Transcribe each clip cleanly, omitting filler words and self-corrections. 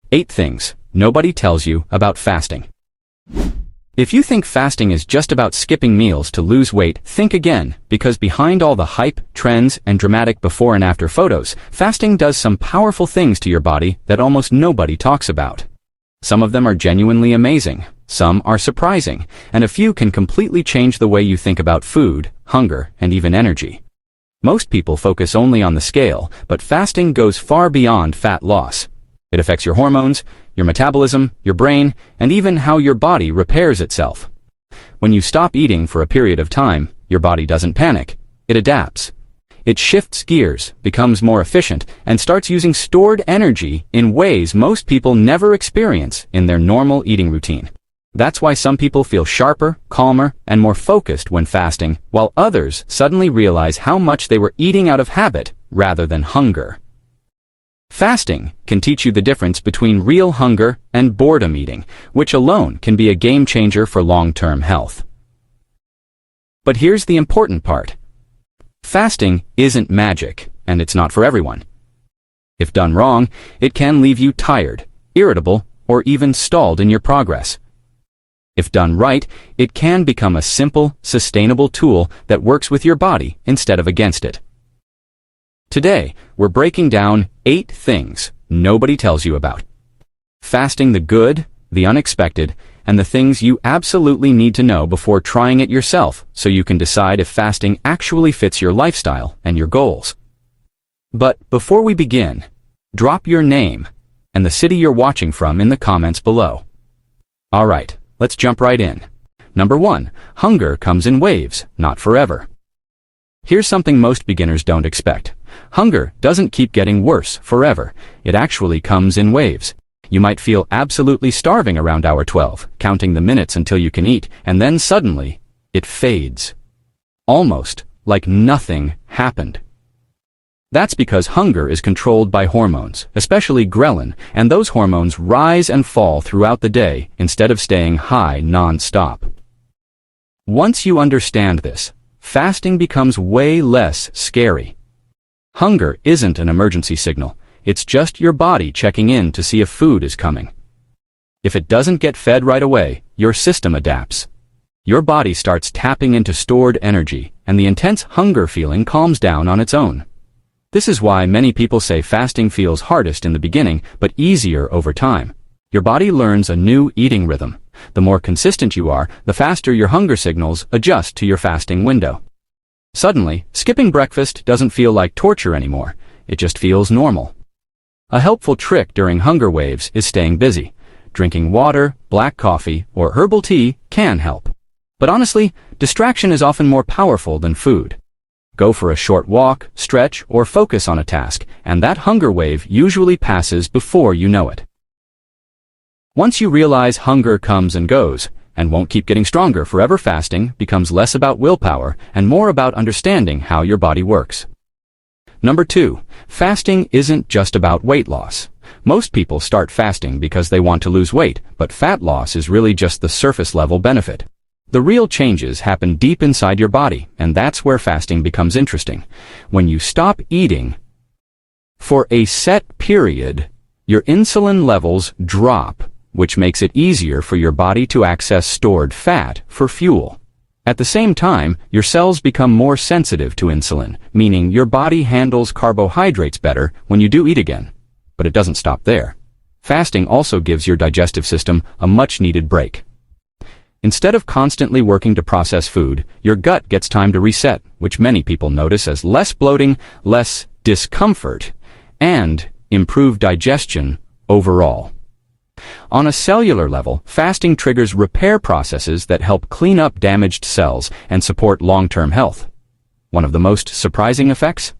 8 things nobody tells you about fasting. If you think fasting is just about skipping meals to lose weight, think again, because behind all the hype, trends, and dramatic before and after photos, fasting does some powerful things to your body that almost nobody talks about. Some of them are genuinely amazing, some are surprising, and a few can completely change the way you think about food, hunger, and even energy. Most people focus only on the scale, but fasting goes far beyond fat loss. It affects your hormones, your metabolism, your brain, and even how your body repairs itself. When you stop eating for a period of time, your body doesn't panic. It adapts. It shifts gears, becomes more efficient, and starts using stored energy in ways most people never experience in their normal eating routine. That's why some people feel sharper, calmer, and more focused when fasting, while others suddenly realize how much they were eating out of habit rather than hunger. Fasting can teach you the difference between real hunger and boredom eating, which alone can be a game changer for long-term health. But here's the important part. Fasting isn't magic, and it's not for everyone. If done wrong, it can leave you tired, irritable, or even stalled in your progress. If done right, it can become a simple, sustainable tool that works with your body instead of against it. Today, we're breaking down 8 things nobody tells you about. Fasting the good, the unexpected, and the things you absolutely need to know before trying it yourself so you can decide if fasting actually fits your lifestyle and your goals. But before we begin, drop your name and the city you're watching from in the comments below. Alright, let's jump right in. Number 1. Hunger comes in waves, not forever. Here's something most beginners don't expect. Hunger doesn't keep getting worse forever. It actually comes in waves. You might feel absolutely starving around hour 12, counting the minutes until you can eat, and then suddenly, it fades. Almost like nothing happened. That's because hunger is controlled by hormones, especially ghrelin, and those hormones rise and fall throughout the day instead of staying high non-stop. Once you understand this, fasting becomes way less scary. Hunger isn't an emergency signal. It's just your body checking in to see if food is coming. If it doesn't get fed right away, your system adapts. Your body starts tapping into stored energy, and the intense hunger feeling calms down on its own. This is why many people say fasting feels hardest in the beginning, but easier over time. Your body learns a new eating rhythm. The more consistent you are, the faster your hunger signals adjust to your fasting window. Suddenly, skipping breakfast doesn't feel like torture anymore. It just feels normal. A helpful trick during hunger waves is staying busy. Drinking water, black coffee, or herbal tea can help. But honestly, distraction is often more powerful than food. Go for a short walk, stretch, or focus on a task, and that hunger wave usually passes before you know it. Once you realize hunger comes and goes, and won't keep getting stronger forever, fasting becomes less about willpower and more about understanding how your body works. Number 2, fasting isn't just about weight loss. Most people start fasting because they want to lose weight, but fat loss is really just the surface level benefit. The real changes happen deep inside your body, and that's where fasting becomes interesting. When you stop eating for a set period, your insulin levels drop, which makes it easier for your body to access stored fat for fuel. At the same time, your cells become more sensitive to insulin, meaning your body handles carbohydrates better when you do eat again. But it doesn't stop there. Fasting also gives your digestive system a much-needed break. Instead of constantly working to process food, your gut gets time to reset, which many people notice as less bloating, less discomfort, and improved digestion overall. On a cellular level, fasting triggers repair processes that help clean up damaged cells and support long-term health. One of the most surprising effects?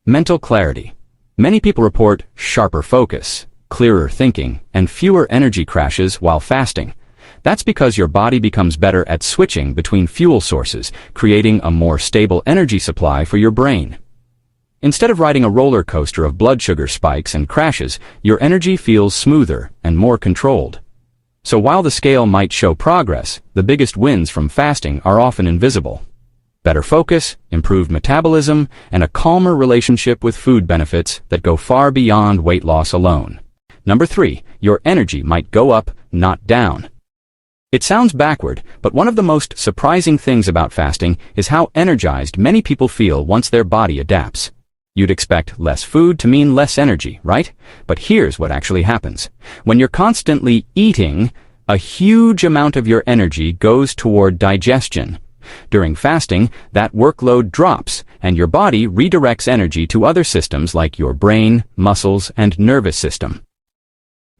Mental clarity. Many people report sharper focus, clearer thinking, and fewer energy crashes while fasting. That's because your body becomes better at switching between fuel sources, creating a more stable energy supply for your brain. Instead of riding a roller coaster of blood sugar spikes and crashes, your energy feels smoother and more controlled. So while the scale might show progress, the biggest wins from fasting are often invisible. Better focus, improved metabolism, and a calmer relationship with food benefits that go far beyond weight loss alone. Number 3, your energy might go up, not down. It sounds backward, but one of the most surprising things about fasting is how energized many people feel once their body adapts. You'd expect less food to mean less energy, right? But here's what actually happens. When you're constantly eating, a huge amount of your energy goes toward digestion. During fasting, that workload drops, and your body redirects energy to other systems like your brain, muscles, and nervous system.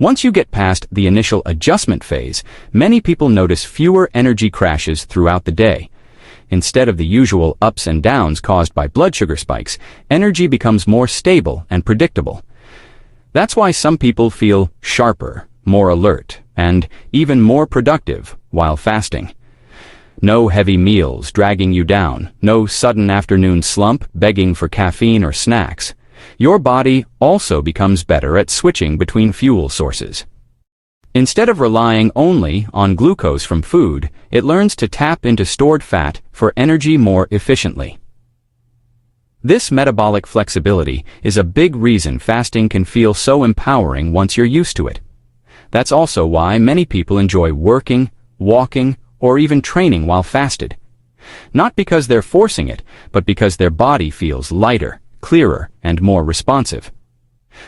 Once you get past the initial adjustment phase, many people notice fewer energy crashes throughout the day. Instead of the usual ups and downs caused by blood sugar spikes, energy becomes more stable and predictable. That's why some people feel sharper, more alert, and even more productive while fasting. No heavy meals dragging you down, no sudden afternoon slump begging for caffeine or snacks. Your body also becomes better at switching between fuel sources. Instead of relying only on glucose from food, it learns to tap into stored fat for energy more efficiently. This metabolic flexibility is a big reason fasting can feel so empowering once you're used to it. That's also why many people enjoy working, walking, or even training while fasted. Not because they're forcing it, but because their body feels lighter, clearer, and more responsive.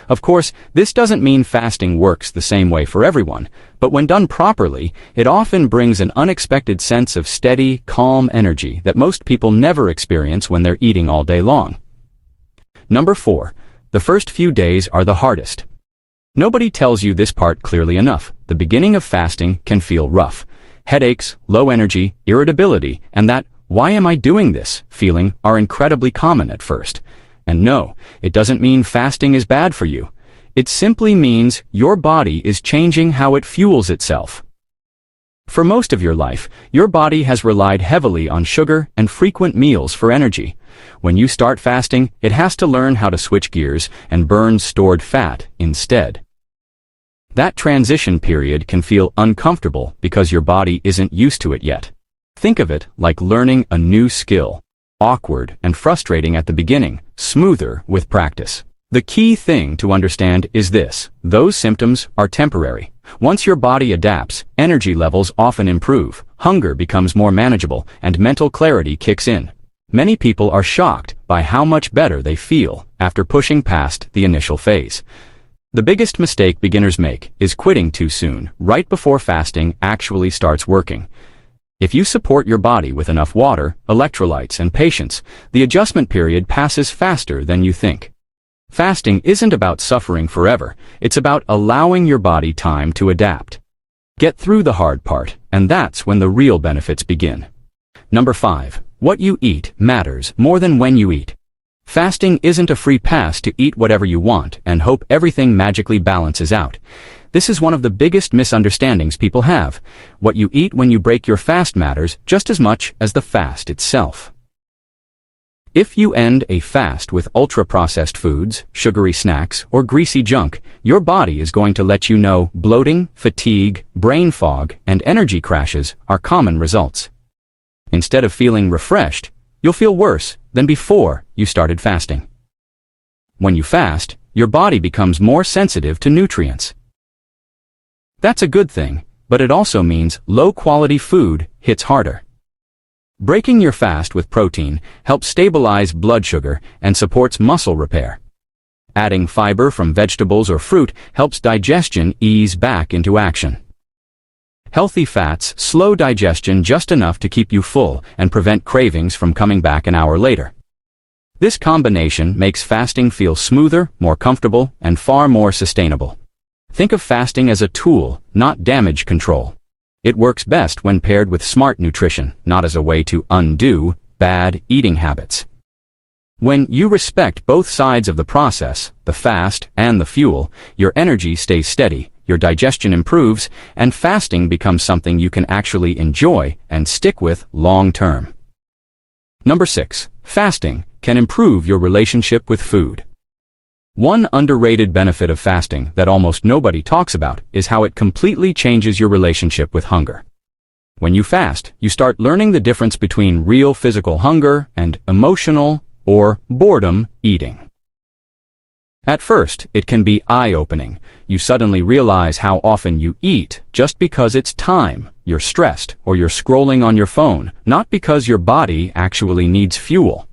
Of course, this doesn't mean fasting works the same way for everyone, but when done properly, it often brings an unexpected sense of steady, calm energy that most people never experience when they're eating all day long. Number 4. The first few days are the hardest. Nobody tells you this part clearly enough. The beginning of fasting can feel rough. Headaches, low energy, irritability, and that "why am I doing this" feeling are incredibly common at first. And no, it doesn't mean fasting is bad for you. It simply means your body is changing how it fuels itself. For most of your life, your body has relied heavily on sugar and frequent meals for energy. When you start fasting, it has to learn how to switch gears and burn stored fat instead. That transition period can feel uncomfortable because your body isn't used to it yet. Think of it like learning a new skill. Awkward and frustrating at the beginning, smoother with practice. The key thing to understand is this: those symptoms are temporary. Once your body adapts, energy levels often improve, hunger becomes more manageable, and mental clarity kicks in. Many people are shocked by how much better they feel after pushing past the initial phase. The biggest mistake beginners make is quitting too soon, right before fasting actually starts working. If you support your body with enough water, electrolytes, and patience, the adjustment period passes faster than you think. Fasting isn't about suffering forever, it's about allowing your body time to adapt. Get through the hard part, and that's when the real benefits begin. Number 5. What you eat matters more than when you eat. Fasting isn't a free pass to eat whatever you want and hope everything magically balances out. This is one of the biggest misunderstandings people have. What you eat when you break your fast matters just as much as the fast itself. If you end a fast with ultra-processed foods, sugary snacks, or greasy junk, your body is going to let you know bloating, fatigue, brain fog, and energy crashes are common results. Instead of feeling refreshed, you'll feel worse than before you started fasting. When you fast, your body becomes more sensitive to nutrients. That's a good thing, but it also means low-quality food hits harder. Breaking your fast with protein helps stabilize blood sugar and supports muscle repair. Adding fiber from vegetables or fruit helps digestion ease back into action. Healthy fats slow digestion just enough to keep you full and prevent cravings from coming back an hour later. This combination makes fasting feel smoother, more comfortable, and far more sustainable. Think of fasting as a tool, not damage control. It works best when paired with smart nutrition, not as a way to undo bad eating habits. When you respect both sides of the process, the fast and the fuel, your energy stays steady, your digestion improves, and fasting becomes something you can actually enjoy and stick with long term. Number 6. Fasting can improve your relationship with food. One underrated benefit of fasting that almost nobody talks about is how it completely changes your relationship with hunger. When you fast, you start learning the difference between real physical hunger and emotional or boredom eating. At first, it can be eye-opening. You suddenly realize how often you eat just because it's time, you're stressed, or you're scrolling on your phone, not because your body actually needs fuel.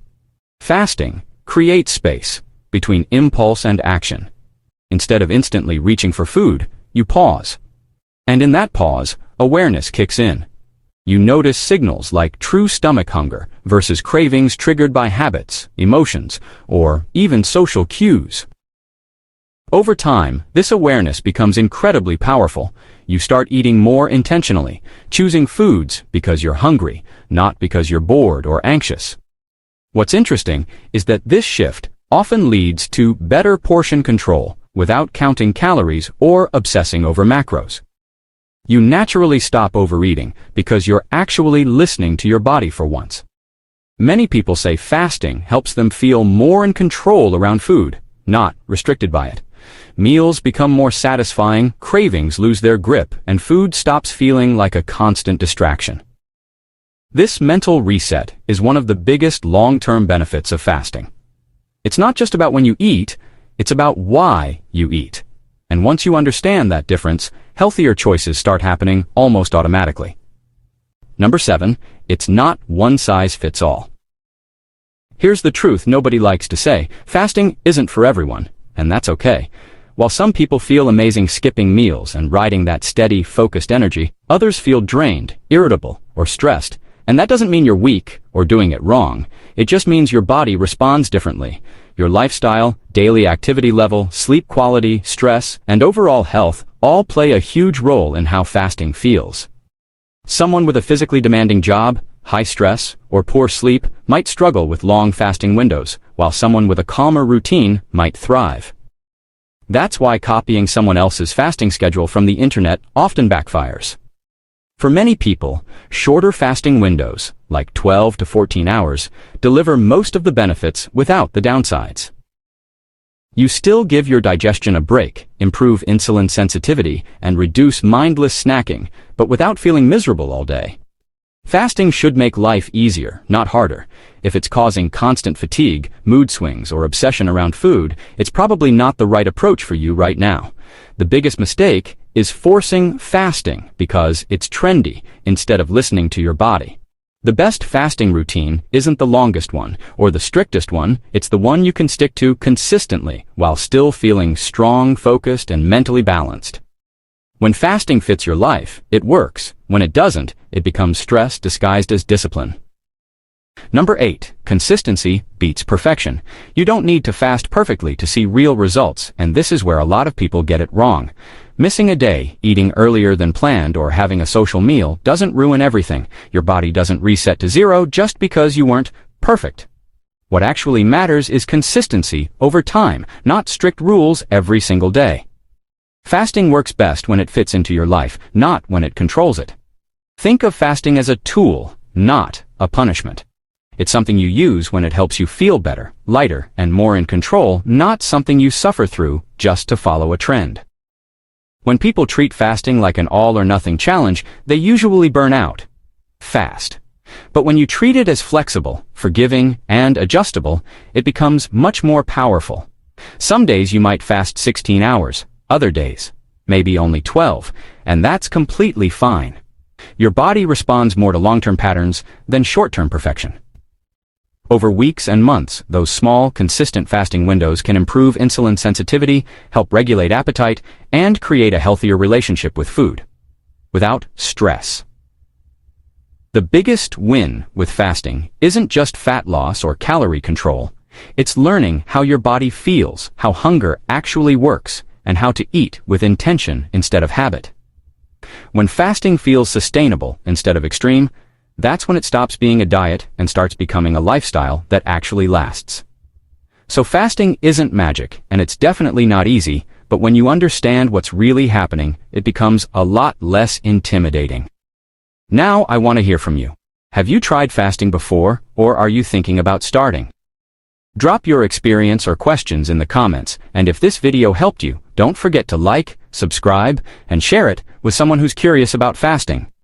Fasting creates space between impulse and action. Instead of instantly reaching for food, you pause. And in that pause, awareness kicks in. You notice signals like true stomach hunger versus cravings triggered by habits, emotions, or even social cues. Over time, this awareness becomes incredibly powerful. You start eating more intentionally, choosing foods because you're hungry, not because you're bored or anxious. What's interesting is that this shift often leads to better portion control without counting calories or obsessing over macros. You naturally stop overeating because you're actually listening to your body for once. Many people say fasting helps them feel more in control around food, not restricted by it. Meals become more satisfying, cravings lose their grip, and food stops feeling like a constant distraction. This mental reset is one of the biggest long-term benefits of fasting. It's not just about when you eat, it's about why you eat. And once you understand that difference, healthier choices start happening almost automatically. Number 7, it's not one size fits all. Here's the truth nobody likes to say: fasting isn't for everyone, and that's okay. While some people feel amazing skipping meals and riding that steady, focused energy, others feel drained, irritable, or stressed. And that doesn't mean you're weak or doing it wrong. It just means your body responds differently. Your lifestyle, daily activity level, sleep quality, stress, and overall health all play a huge role in how fasting feels. Someone with a physically demanding job, high stress, or poor sleep might struggle with long fasting windows, while someone with a calmer routine might thrive. That's why copying someone else's fasting schedule from the internet often backfires. For many people, shorter fasting windows, like 12 to 14 hours, deliver most of the benefits without the downsides. You still give your digestion a break, improve insulin sensitivity, and reduce mindless snacking, but without feeling miserable all day. Fasting should make life easier, not harder. If it's causing constant fatigue, mood swings, or obsession around food, it's probably not the right approach for you right now. The biggest mistake is forcing fasting because it's trendy instead of listening to your body. The best fasting routine isn't the longest one or the strictest one, it's the one you can stick to consistently while still feeling strong, focused, and mentally balanced. When fasting fits your life, it works. When it doesn't, it becomes stress disguised as discipline. Number 8, consistency beats perfection. You don't need to fast perfectly to see real results, and this is where a lot of people get it wrong. Missing a day, eating earlier than planned, or having a social meal doesn't ruin everything. Your body doesn't reset to zero just because you weren't perfect. What actually matters is consistency over time, not strict rules every single day. Fasting works best when it fits into your life, not when it controls it. Think of fasting as a tool, not a punishment. It's something you use when it helps you feel better, lighter, and more in control, not something you suffer through just to follow a trend. When people treat fasting like an all-or-nothing challenge, they usually burn out fast. But when you treat it as flexible, forgiving, and adjustable, it becomes much more powerful. Some days you might fast 16 hours, other days, maybe only 12, and that's completely fine. Your body responds more to long-term patterns than short-term perfection. Over weeks and months, those small, consistent fasting windows can improve insulin sensitivity, help regulate appetite, and create a healthier relationship with food, without stress. The biggest win with fasting isn't just fat loss or calorie control. It's learning how your body feels, how hunger actually works, and how to eat with intention instead of habit. When fasting feels sustainable instead of extreme, that's when it stops being a diet and starts becoming a lifestyle that actually lasts. So fasting isn't magic, and it's definitely not easy, but when you understand what's really happening, it becomes a lot less intimidating. Now I want to hear from you. Have you tried fasting before, or are you thinking about starting? Drop your experience or questions in the comments, and if this video helped you, don't forget to like, subscribe, and share it with someone who's curious about fasting.